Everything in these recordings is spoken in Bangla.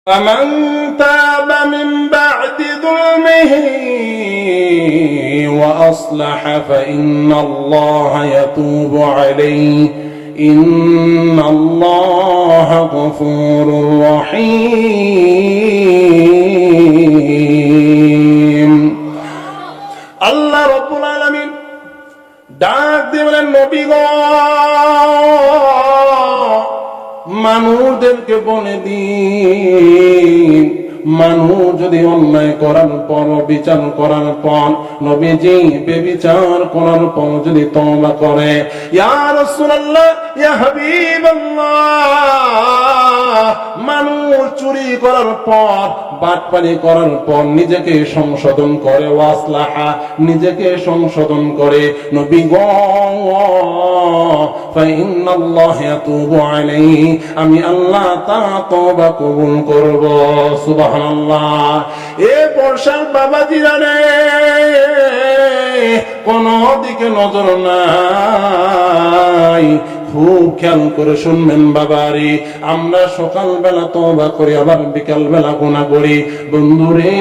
فمن تاب من بعد ظلمه وأصلح فإن الله يتوب عليه إن الله غفور رحيم আল্লাহ রাব্বুল আলামিন ডাক দিয়ে বলেন, নবী গো, মানুষদেরকে বলে দিন, মানুষ যদি অন্যায় করার পর, বিচার করার পর, নবীজি বেবিচার করার পর যদি তওবা করে, ইয়া রাসূলুল্লাহ, ইয়া হাবিবাল্লাহ, মানুষ চুরি করার পর, বাটপারি করার পর নিজেকে সংশোধন করে, ওয়াসলাহা, নিজেকে সংশোধন করে, নবী গো, ফাইন্নাল্লাহা ইয়াতুবু আলাইহি, আমি আল্লাহ তার তওবা কবুল করব। সুবহানাল্লাহ। এ বর্ষার বাবাজিরা রে, কোন দিকে নজর নাই, খুব খেয়াল করে শুনবেন বাবারে। আমরা সকালবেলা তওবা করি, আবার বিকাল বেলা গুনাহ করি বন্ধুরে।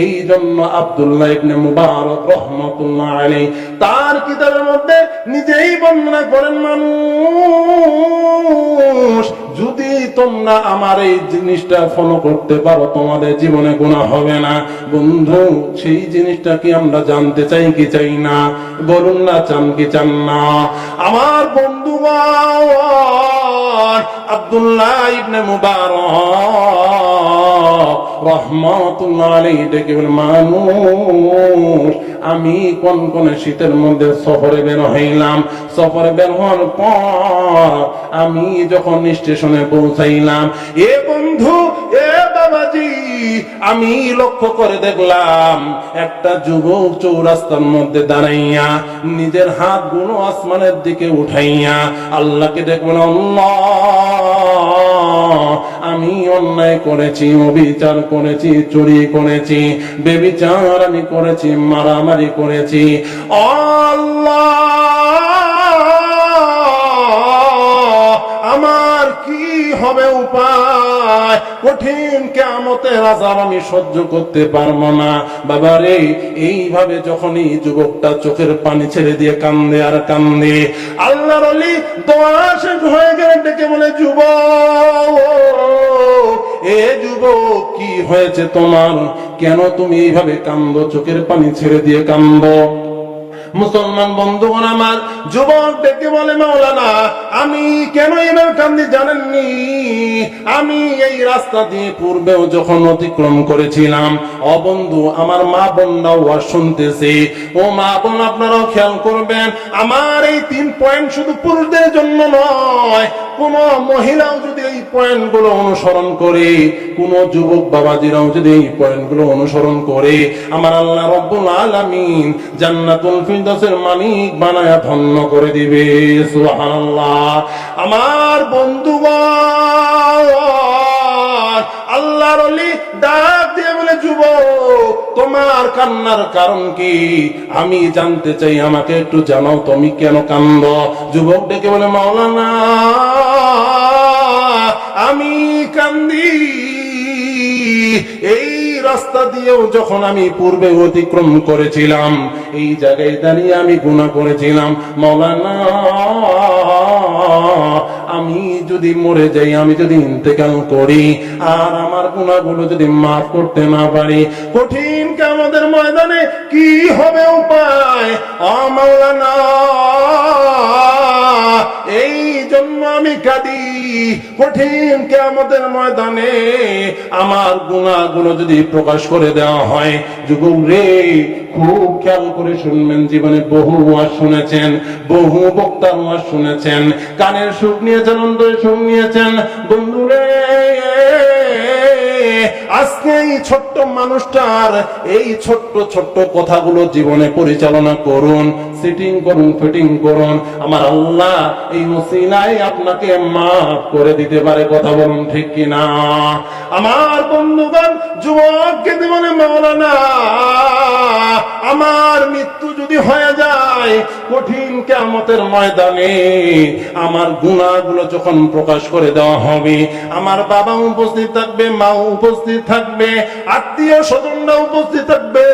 এই জন্য আব্দুল্লাহ ইবনে মুবারক রাহমাতুল্লাহ আলাইহি তার কিতাবের মধ্যে নিজেই বর্ণনা করেন, মানুষ যদি তোমরা আমার এই জিনিসটা ফলো করতে পারো, তোমাদের জীবনে গুনাহ হবে না। বন্ধু, সেই জিনিসটা কি আমরা জানতে চাই কি চাই না? বলুন না, চান কি চান না? আমার বন্ধু আব্দুল্লাহ ইবনে মুবারক রাহমাতুল্লাহ আলাইহি ডেকে বলেন, মানুষ, আমি কোন শীতের মধ্যে সফরে বের হইলাম, সফরে বের হওয়ার পর আমি যখন স্টেশনে পৌঁছাইলাম, এ বন্ধু, এ বাবাজি, আমি লক্ষ্য করে দেখলাম একটা যুবক চৌরাস্তার মধ্যে দাঁড়াইয়া নিজের হাতগুলো আসমানের দিকে উঠাইয়া আল্লাহকে দেখবেন, আল্লাহ, আমি অন্যায় করেছি, অবিচার করেছি, চুরি করেছি, বেবিচার আমি করেছি, মারামারি করেছি, আল্লাহ, আমার কি হবে উপায়? কঠিন কিয়ামতের আযাব আমি সহ্য করতে পারবো না। বাবারে, এইভাবে যখনই যুবকটা চোখের পানি ছেড়ে দিয়ে কান্দে আর কান্দে, আল্লাহর ওলি দোয়া শেষ হয়ে গেলে ডেকে বলে, যুবক, এ যুবক, কি হয়েছে তোমার? কেন তুমি এইভাবে কান্দো? চোখের পানি ছেড়ে দিয়ে কান্দো? মুসলমান বন্ধুগণ আমার, যুবক ডেকে বলে, মাওলানা, আমি কেন এবার কান্দি জানেননি? আমি এই রাস্তা দিয়ে পূর্বেও যখন অতিক্রম করেছিলাম, ও বন্ধু, আমার মা বোনরাও ওয়াজ শুনতেছে, ও মা বোন, আপনারাও খেয়াল করবেন, আমার এই 3 পয়েন্ট শুধু পুরুষদের জন্য নয়, কোন মহিলাও যদি এই পয়েন্টগুলো অনুসরণ করে, কোন যুবক বাবাজিরাও যদি এই পয়েন্টগুলো অনুসরণ করে, আমার আল্লাহ রাব্বুল আলামিন জান্নাতুল ফিরদাউসের মালিক বানায়া ধন্য করে দিবে। সুবহানাল্লাহ। আমার বন্ধুগণ, আল্লাহর ওলি ডাক দিয়ে বলে, যুবক, তোমার কান্নার কারণ কি? আমি জানতে চাই, আমাকে একটু জানাও, তুমি কেন কান্দো? যুবক ডেকে বলে, মাওলানা, আমি কান্দি এই রাস্তা দিয়েও যখন আমি পূর্বে অতিক্রম করেছিলাম, এই জায়গায় দাঁড়িয়ে আমি গুনাহ করেছিলাম। মাওলানা, আমি যদি মরে যাই, আমি যদি ইন্তেকাল করি, আর আমার গুনাহগুলো যদি মাফ করতে না পারি, কঠিন কিয়ামতের ময়দানে কি হবে উপায়? ও মাওলানা, এই জন্য আমি কাঁদি, কঠিন কিয়ামতের ময়দানে আমার গুনাহগুলো যদি প্রকাশ করে দেওয়া হয়। যুবক রে, খুব খেয়াল করে শুনবেন, জীবনে বহু ওয়াজ শুনেছেন, বহু বক্তার ওয়াজ শুনেছেন, কানের সুখ নিয়েছেন, অন্তরে সুখ নিয়েছেন। বন্ধুরে, আজকে এই ছোট্ট মানুষটার এই ছোট্ট ছোট্ট কথাগুলো জীবনে পরিচালনা করুন, সিটিং করুন, ফিটিং করুন, আমার আল্লাহ এই ওসিলায় আপনাকে মাফ করে দিতে পারে। কথা বলুন ঠিক কিনা? আমার বন্ধুগণ, যুবককে জীবনে মাওলানা আমার মৃত্যু যদি হয়ে যায় কঠিন কিয়ামতের ময়দানে আমার গুনাহগুলো যখন প্রকাশ করে দেওয়া হবে, আমার বাবা উপস্থিত থাকবে, মা উপস্থিত থাকবে, আত্মীয় স্বজনরা উপস্থিত থাকবে,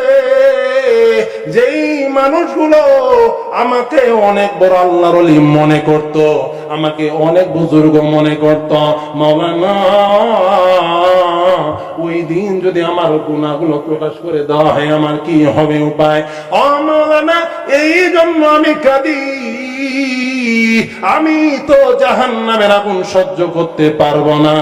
যেই মানুষগুলো আমাকে অনেক বড় আল্লাহর ওলি মনে করত, আমাকে অনেক বুজুর্গ মনে করত, মাওলানা ওই দিন যদি আমার গুনাহগুলো প্রকাশ করে দেওয়া হয় আমার কি হবে উপায়? ও মাওলানা, এই জন্য আমি কাঁদি। আমি তো জাহান্নামের আগুন সহ্য করতে পারবো না,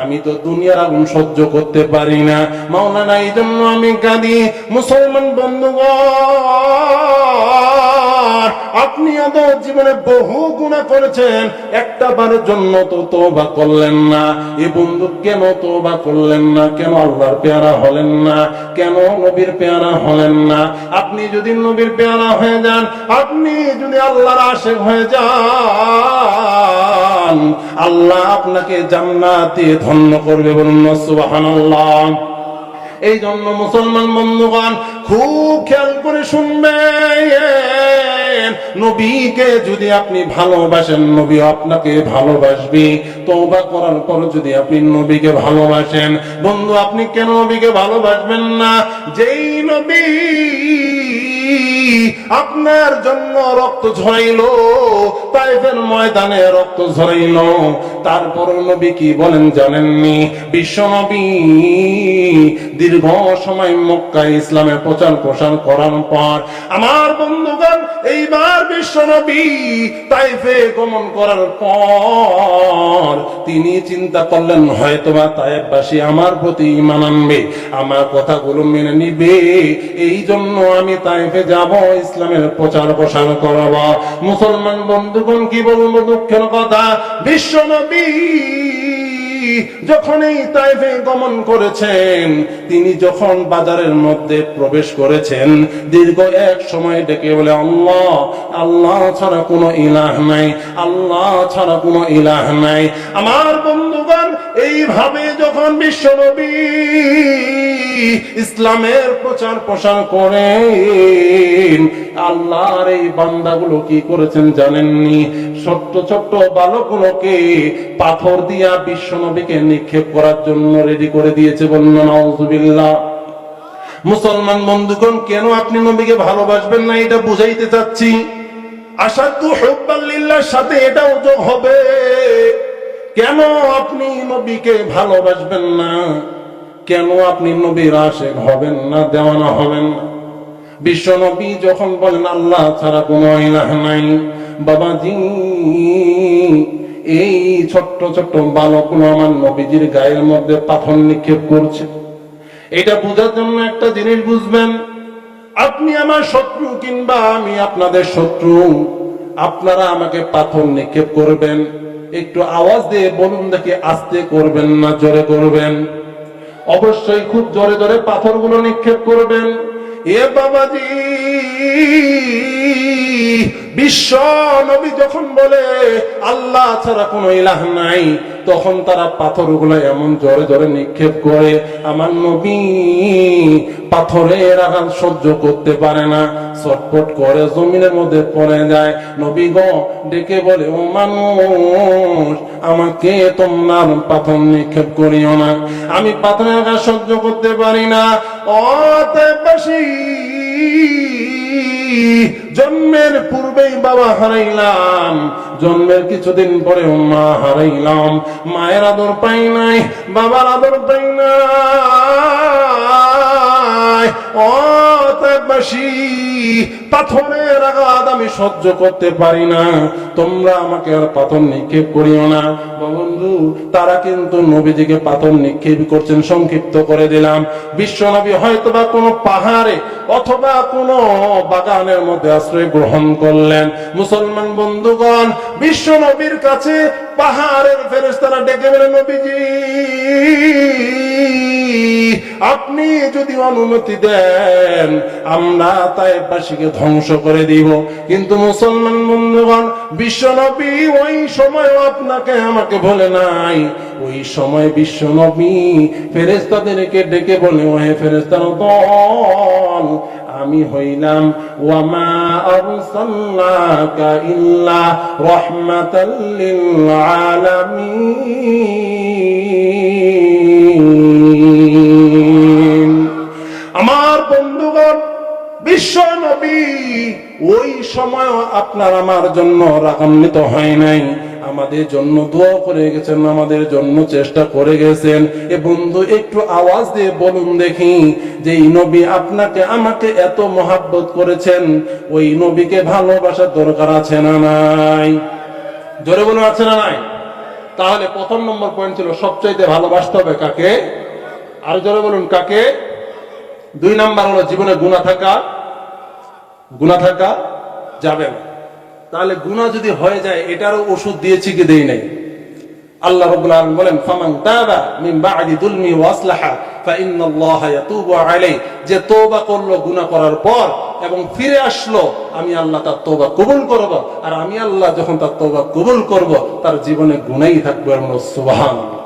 আমি তো দুনিয়ার আগুন সহ্য করতে পারি না মাওলানা, এই জন্য আমি কাঁদি। মুসলমান বন্ধুগণ, আপনি তো জীবনে বহু গুনাহ করেছেন, একটা বারের জন্য তো তওবা করলেন না। এ বন্ধু কেন তওবা করলেন না? কেন আল্লাহর পেয়ারা হলেন না? কেন নবীর পেয়ারা হলেন না? আপনি যদি নবীর পেয়ারা হয়ে যান, আপনি যদি আল্লাহর আশিক হয়ে যান, আল্লাহ আপনাকে জান্নাতে ধন্য করবে। বলুন সুবহানাল্লাহ। এই জন্য মুসলমান বন্ধুগণ খুব খেয়াল করে শুনবেন, নবীকে যদি আপনি ভালোবাসেন নবী আপনাকে ভালোবাসবে। তওবা করার পর যদি আপনি নবীকে ভালোবাসেন, বন্ধু আপনি কেন নবীকে ভালোবাসবেন না? যেই নবী আপনার জন্য রক্ত ঝরাইলো, তাইফের ময়দানে রক্ত ঝরাইলো, তারপর নবী কি বলেন জানেননি? বিশ্ব নবী দীর্ঘ সময় মক্কায় ইসলামের প্রচার প্রসার করার পর আমার বন্ধুগণ এইবার বিশ্ব নবী তাইফে গমন করার পর তিনি চিন্তা করলেন হয়তোবা তাইফবাসী আমার প্রতি ঈমান আনবে, আমার কথাগুলো মেনে নিবে, এই জন্য আমি তাইফে যাব, ইসলামের প্রচার প্রসার করব। মুসলমান বন্ধুগণ কি বলবো দুঃখের কথা, বিশ্ব নবী যখন এই তাইফে গমন করেছেন, তিনি যখন বাজারের মধ্যে প্রবেশ করেছেন, দীর্ঘ এক সময় ডেকে বলে আল্লাহ, আল্লাহ ছাড়া কোনো ইলাহ নাই, আল্লাহ ছাড়া কোনো ইলাহ নাই। আমার বন্ধুগণ এইভাবে যখন বিশ্ব নবী ইসলামের প্রচার প্রসার করেন, আল্লাহর এই বান্দাগুলো কি করেছেন জানেননি? ছোট্ট ছোট্ট বালকগুলোকে পাথর দিয়া বিশ্ব নবীকে নিক্ষেপ করার জন্য রেডি করে দিয়েছে। বলুন নাউযুবিল্লাহ। মুসলমান বন্ধুগণ কেন আপনি নবীকে ভালোবাসবেন না এটা বুঝাইতে চাচ্ছি। আশাদ্দু হুব্বান লিল্লাহর সাথে এটাও যোগ হবে। কেন আপনি নবীকে ভালোবাসবেন না? কেন আপনি নবীর আশিক হবেন না, দেওয়ানা হবেন না? বিশ্ব নবী যখন বলেন আল্লাহ ছাড়া কোনো ইলাহ নাই, বাবাজি এই ছোট্ট ছোট্ট বালকগুলো আমার নবীজির গায়ের মধ্যে পাথর নিক্ষেপ করছে। এটা বোঝার জন্য একটা জিনিস বুঝবেন, আপনি আমার শত্রু কিংবা আমি আপনাদের শত্রু, আপনারা আমাকে পাথর নিক্ষেপ করবেন, একটু আওয়াজ দিয়ে বলুন দেখি, আস্তে করবেন না জোরে করবেন? অবশ্যই খুব জোরে জোরে পাথরগুলো নিক্ষেপ করবেন। এ বাবাজি বিশ্ব নবী যখন বলে আল্লাহ ছাড়া কোনো ইলাহ নাই, তখন তারা পাথরগুলো এমন জোরে জোরে নিক্ষেপ করে, আমার নবী পাথরের আঘাত সহ্য করতে পারে না, ছটফট করে জমিনের মধ্যে পড়ে যায়। নবী গো ডেকে বলে, ও মানুষ আমাকে তোমরা পাথর নিক্ষেপ করিও না, আমি পাথরের আঘাত সহ্য করতে পারি না। ও তাইফবাসী, জন্মের পূর্বেই বাবা হারাইলাম, জন্মের কিছুদিন পরে মা হারাইলাম, মায়ের আদর পাই নাই, বাবার আদর পাই নাই। ও তাইফবাসী, পাথরের আঘাত আমি সহ্য করতে পারি না, তোমরা আমাকে আর পাথর নিক্ষেপ করিও না। বন্ধু তারা কিন্তু নবীজিকে পাথর নিক্ষেপ করছেন। সংক্ষিপ্ত করে দিলাম, বিশ্ব নবী হয়তোবা কোনো পাহাড়ে অথবা কোনো বাগানের মধ্যে আশ্রয় গ্রহণ করলেন। মুসলমান বন্ধুগণ বিশ্ব নবীর কাছে পাহাড়ের ফেরেশতারা ডেকে বলে, নবীজি আপনি যদি অনুমতি দেন আমরা তায়েফবাসীকে ধ্বংস করে দিব। কিন্তু মুসলমান বন্ধুগণ, বিশ্বনবী ওই সময় আপনাকে আমাকে বলে নাই। ওই সময় বিশ্বনবী ফেরেশতাদেরকে ডেকে বলে, ওহে ফেরেশতার দল, আমি হইলাম ওয়ামা আরসালনাকা ইল্লা রাহমাতাল লিল আলামিন। আমার বন্ধুগণ, বিশ্ব নবী ওই সময় আপনার আমার জন্য রাগান্বিত হয় নাই, আমাদের জন্য দোয়া করে গেছেন, আমাদের জন্য চেষ্টা করে গেছেন। এ বন্ধু একটু আওয়াজ দিয়ে বলুন দেখি, যে এই নবী আপনাকে আমাকে এত মহাব্বত করেছেন, ওই নবীকে ভালোবাসার দরকার আছে না নাই? জোরে বলুন, আছে না নাই? তাহলে প্রথম নম্বর পয়েন্ট ছিল সবচাইতে ভালোবাসতে হবে কাকে? আর জোরে বলুন, কাকে? 2 নাম্বার হলো জীবনে গুনাহ থাকা যাবে না। তাহলে গুনাহ যদি হয়ে যায় এটারও ওষুধ দিয়েছি কি দেই নাই? আল্লাহ রাব্বুল আলামিন বলেন, ফামান তাবা মিন বা'দি যুলমি ওয়া আসলাহা ফাইন্নাল্লাহা ইয়াতুবু আলাইহি। যে তওবা করলো গুনাহ করার পর এবং ফিরে আসলো, আমি আল্লাহ তার তওবা কবুল করব। আর আমি আল্লাহ যখন তার তওবা কবুল করব, তার জীবনে গুনাহই থাকবে। সুবহানাল্লাহ।